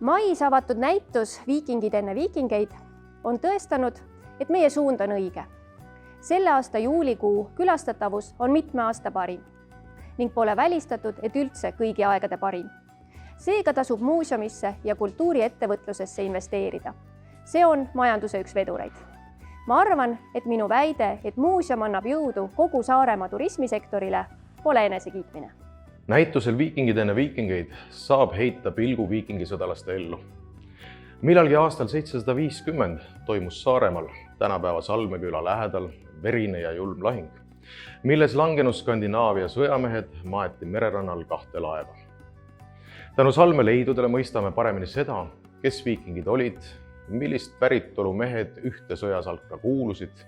Mais avatud näitus Viikingid enne viikingeid on tõestanud, et meie suund on õige. Selle aasta juulikuu külastatavus on mitme aasta parim ning pole välistatud, et üldse kõigi aegade parim. Seega tasub muuseumisse ja kultuuriettevõtlusesse investeerida. See on majanduse üks vedureid. Ma arvan, et minu väide, et muuseum annab jõudu kogu Saaremaa turismisektorile, pole enesekiitmine. Näitusel Viikingid enne viikingeid saab heita pilgu viikingisõdalaste ellu. Millalgi aastal 750 toimus Saaremaal, tänapäeva Salmeküla lähedal, verine ja julm lahing, milles langenud Skandinaavia sõjamehed maeti mererannal 2 laeva. Tänu Salme leidudele mõistame paremini seda, kes viikingid olid, millist päritolu mehed ühte sõjasalka kuulusid,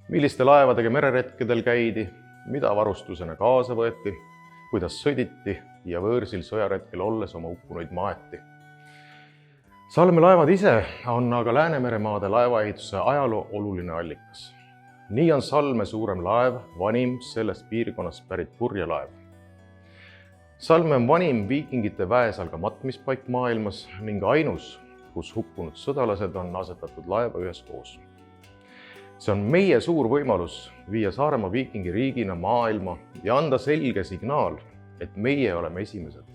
milliste laevadega mereretkedel käidi, mida varustusena kaasa võeti, kuidas sõditi ja võõrsil sõjaretkel olles oma uppunuid maeti. Salme laevad ise on aga Läänemeremaade laevaehituse ajaloo oluline allikas. Nii on Salme suurem laev vanim sellest piirkonnast pärit purjelaev. Salme on vanim viikingite väesalga matmispaik maailmas ning ainus, kus hukkunud sõdalased on asetatud laeva üheskoos. See on meie suur võimalus viia Saaremaa viikingiriigina maailma ja anda selge signaal, et meie oleme esimesed.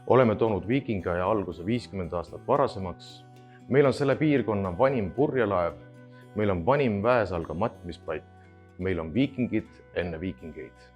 Oleme toonud viikingaja alguse 50 aastat varasemaks. Meil on selle piirkonna vanim purjelaev, meil on vanim väesalga matmispaik, meil on viikingid enne viikingeid.